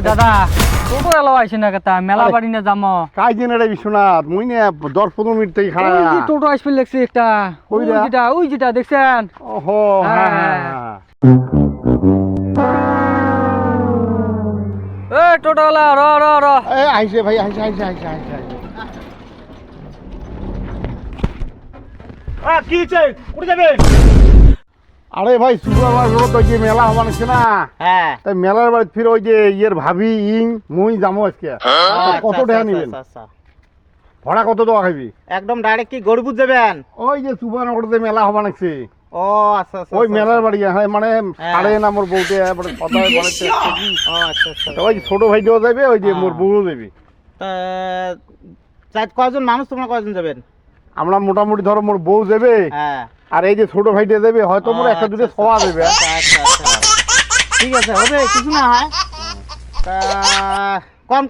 দাদা টোটো এলো আইছে না কথা মেলা বাড়ি না যামো কাই দিন রে বিশ্বনাথ মুই না 10-15 মিনিট থেকে খাড়া ওই যে টোটো আসবে লাগছে একটা ওই যেটা দেখছেন ওহো হ্যাঁ এ টোটো वाला র এ আইছে ভাই আইছে কি চাই কোথায় যাবেন? আরে ভাই শুক্রবার রোড ওই যে মেলা হবানছে না হ্যাঁ তাই মেলার বাড়ি ফিরে ওই যে ইয়ের ভাবি মুই যামো আজকে কত টাকা নিবেন ভাড়া কত টাকা খাইবি একদম ডাইরেক্ট কি গরুপুর যাবেন? ওই যে সুবর্ণগড়তে মেলা হবানছে ও আচ্ছা আচ্ছা ওই মেলার বাড়ি হ্যাঁ মানে সাড়ে না মোর বউতে কথা বলেছে ও আচ্ছা আচ্ছা ওই ছোট ভাইটাও যাবে ওই যে মোর বউও যাবে তা কয়জন মানুষ তোমরা কয়জন যাবেন? আমরা মোটামুটি ধরো মোর বউ যাবে হ্যাঁ আর এই যে ছোট ভাইটা দেবে হয়তো মোর একটা দুটো সওয়া দেবে ঠিক আছে হবে কিছু না হয় তা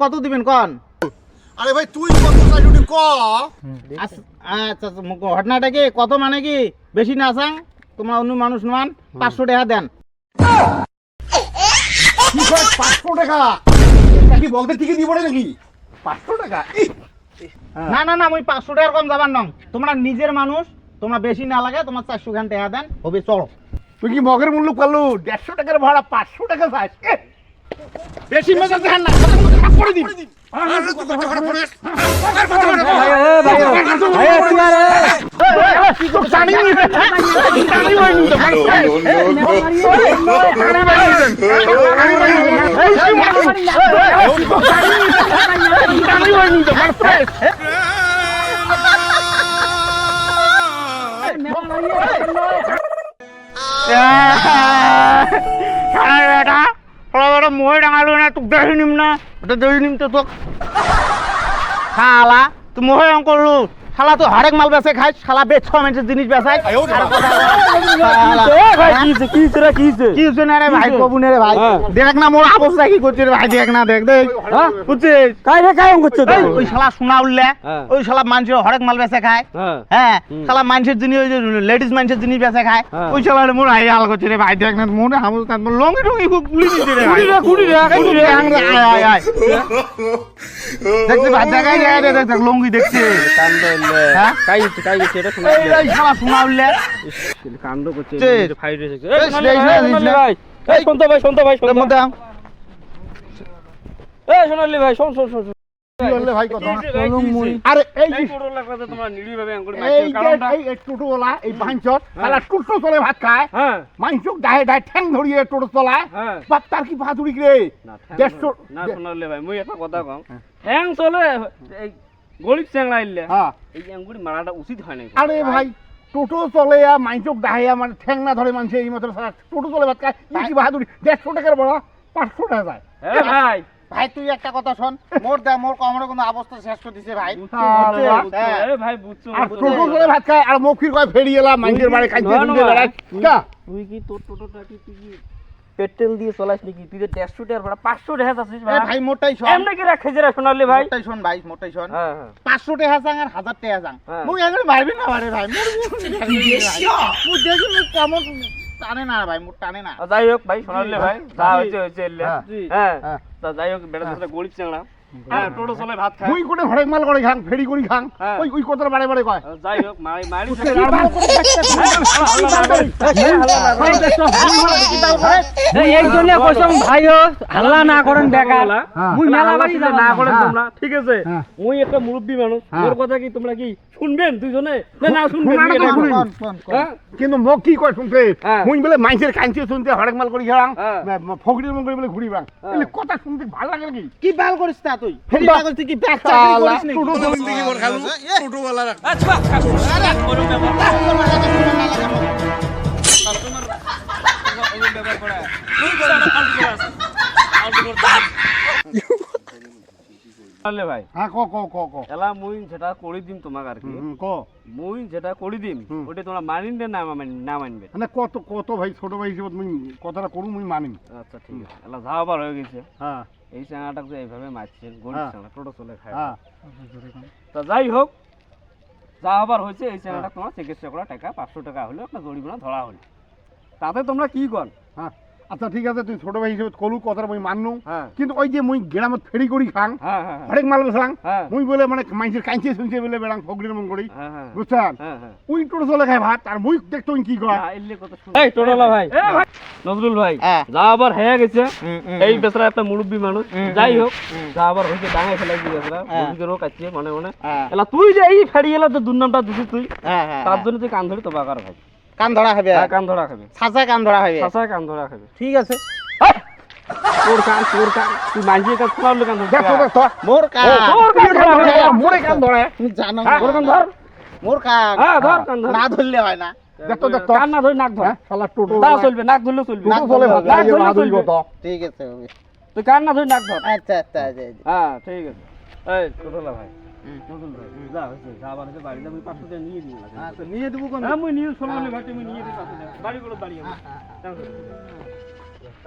কত দিবেন কোন? আরে ভাই তুই কত চাই যদি ক আচ্ছা ঘটনাটা কি কত মানে কি বেশি না আসাং তোমার অন্য মানুষ মান 500 টাকা দেন। কি কয় 500 টাকা এটা কি বলতে ঠিকই দিব নাকি 500 টাকা না মুই 500 টাকার কম যাবার নং তোমরা নিজের মানুষ তোমরা বেশি না লাগে তোমার 400 খান টাকা দেন হবে চলো। তুই কি মগের মূল্য করলু 150 টাকার ভাড়া 500 টাকা চাস বেশি মজা দেন না করে দিন মই ডাঙালো না তোক দেখি নিম না ওটা দেখি নিম তো তোক খালা তুই মই অঙ্ক করলু শালা তো হরেক মাল বেচে খাইস শালা বেচ মানুষের জিনিস বেচাই কি না রে ভাই কবু রে ভাই দেখ না মোর অবস্থা কি করছে রে ভাই দেখ না দেখ বুঝছিস কাই করছে ওই শালা শোনা উঠলে ওই শালা মানুষের হরেক মাল বেচে খায় হ্যাঁ শালা মানুষের জিনিস ওই যে লেডিস মানুষের জিনিস বেচে খায় ওই শালা মোর হাই হাল করছে রে ভাই দেখ না মোর হামুস তার লঙ্গি টঙ্গি খুব গুলি দিছে রে ভাই আয় দেখছি ভাই দেখাই রে দেখ লঙ্গি দেখছে হ্যাঁ কাই গেছে এটা শোনা এই শালা শোনা উঠলে কাণ্ড করছে ফাইট হয়েছে ভাই এই শুনতো ভাই মধ্যে এই সোনালি ভাই শোন কি হলে ভাই কথা আরে এই টোটো লাগবে তোমরা নিড়ি ভাবে আঙ্গুল মারছো কারণটা এই টোটো ওলা এই বাঞ্চত শালা টোটো চলে ভাত খায় হ্যাঁ মাইনচক ডাহে ঠ্যাং ধরিয়ে টোটো চলায় বাপ তার কি ভাতুড়ি রে না সোনালি ভাই মুই একটা কথা কম ঠ্যাং চলে এই গরিব চ্যাংড়া আইলে হ্যাঁ এই আঙ্গুলি মারাটা উচিত হয় না আরে ভাই টোটো চলে মাইনচক ডাহে মানে ঠ্যাং না ধরে মানুষ এই মাত্র টোটো চলে ভাত খায় কি বাহাদুরি 150 টাকার বড় 500 টাকা যায় ভাই ভাই তুই একটা কথা শোন মোর কমরে কোনো অবস্থা শেষ করে দিছে ভাই ভাই বুঝছো আর টোটো চলে ভাত খায় আর মুখির কয় ফেরি এলা মাইনচের বাড়ি খাইতে দিতে বেড়ায় কা তুই কি তোর টোটোটা কি তুই পেট্রোল দিয়ে চলাস নাকি তুই 150 টাকার ভাড়া 500 টাকা চাচ্ছিস ভাই ভাই মোটাই শোন এমনি কি রাখে জেরা সোনালি ভাই মোটাই শোন ভাই মোটাই শোন হ্যাঁ 500 টাকা চাং আর 1000 টাকা চাং মুই এগুলো মারবি না মারে ভাই মুই দেখি মুই কম টানে না ভাই মুই টানে না যাই হোক ভাই সোনালি ভাই যা হইছে হ্যাঁ তা যাই হোক বেটা গরিব চ্যাংড়া হ্যাঁ টোটো চলে ভাত খায় মুই কোনে হরেক মাল করে খাং ফেরি করি খাং ওই কথার বারে কয় যাই হোক মারি এই জন্য কসম ভাইও হাল্লা না করেন বেকার মুই মেলা বাড়ি না করেন তোমরা ঠিক আছে মুই একটা মুরব্বি মানুষ ওর কথা কি তোমরা কি শুনবেন দুইজনে না শুনবেন কিন্তু মোক কি কয় শুনতে মুই বলে মাইসের কাঞ্চি শুনতে হরেক মাল করি খাং ফকরির মন করে বলে ঘুরি বাং এলে কথা শুনতে ভালো লাগে নাকি কি বাল করিস তা তুই ফেরি লাগল তুই কি ব্যাগ চাকরি করিস নাকি টোটো জিন্দেগি মোর খালু টোটো वाला রাখ আচ্ছা আরে কোনো ব্যাপার ব্যাপার করে তুই করে ফালতু আলে ভাই হ্যাঁ ক এলা মুই যেটা করি দিম তোমাক আর কি ক মুই যেটা করি দিম ওটা তোমরা মানিনবে না মানবে মানে কত ভাই ছোট ভাই হিসেবে মুই কথাটা করু মুই মানিম আচ্ছা ঠিক আছে এলা যাওয়াবার হয়ে গেছে হ্যাঁ এই চাঙাটাকে যে এইভাবে মারছেন গরিব চাঙা টোটো চলে খায় হ্যাঁ তা যাই হোক যা আবার হয়েছে এই চ্যানেলটা তোমার চিকিৎসা করা টাকা 500 টাকা হলো আপনার জরিমানা ধরা হলো তাতে তোমরা কি কর হ্যাঁ আচ্ছা ঠিক আছে তুই ছোট ভাই হিসেবে কলু কথাটা মুই মাননু হ্যাঁ। কিন্তু ওই যে মুই গ্রামত ফেরি করি খাং হ্যাঁ হ্যাঁ হরেক মাল বেসাং হ্যাঁ। মুই বলে মানে মাইসের কাঁচে শুনছে বলে বেড়াং ফগড়ির মন করি হ্যাঁ হ্যাঁ বুঝছেন হ্যাঁ হ্যাঁ উই টোটো চলে খায় ভাত আর মুই দেখতো কি কয় এই টোটালা ভাই নজরুল ভাই হ্যাঁ। যা আবার হয়ে গেছে হুম। এই বেচারা একটা মুরব্বী মানুষ যাই হোক যা আবার হয়েছে ডাঙায় ফেলাই দিয়ে বেচারা হ্যাঁ। বুঝিকেরও কাছে মনে মনে হ্যাঁ। এলা তুই যে এই ফেরি এলা যে দুর্নামটা দিছিস তুই হ্যাঁ হ্যাঁ তার জন্য তুই কান ধরে তো বাকার ভাই কান ধরা হবে হ্যাঁ, কান ধরা খাবে ছাঁচায় কান ধরা হবে সাসায় কান ধরা খাবে ঠিক আছে তোর কান তুই মাঝিয়ে কাজ শোনালে কান ধরতে দেখতো দেখতো মোর কান তোর কান ধরা হবে মোরে কান ধরে তুমি জানো হ্যাঁ, তোর কান ধর মোর কান হ্যাঁ ধর কান ধর না ধরলে হয় না দেখতো দেখতো কান না ধরে নাক ধর হ্যাঁ শালা টোটো না চলবে নাক ধরলে চলবে টোটো চলে ভাত নাক লাগে ধরলে না ধরি চলবে। কত ঠিক আছে হবে তুই কান না ধরে নাক ধর আচ্ছা আচ্ছা আচ্ছা হ্যাঁ ঠিক আছে এই টোটালা ভাই নজরুল ভাই যা হয়েছে যা আবার হয়েছে বাড়িতে আমি 500 টাকা নিয়ে দিই আচ্ছা নিয়ে দেবো কোন হ্যাঁ মুই নিয়ে সোনালি ভাই তুমি নিয়ে দিই 500 টাকা বাড়িগুলো বাড়ি আমি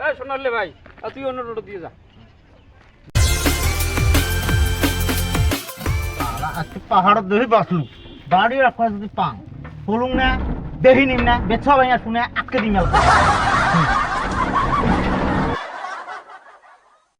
এই সোনালি ভাই আর তুই অন্য টোটো দিয়ে যা আজকে পাহাড়ত দহি বাসলু বাড়ি রাখা যদি পাং বলুন না দেখি নিম না বেছা ভাইয়া শুনে আটকে দিম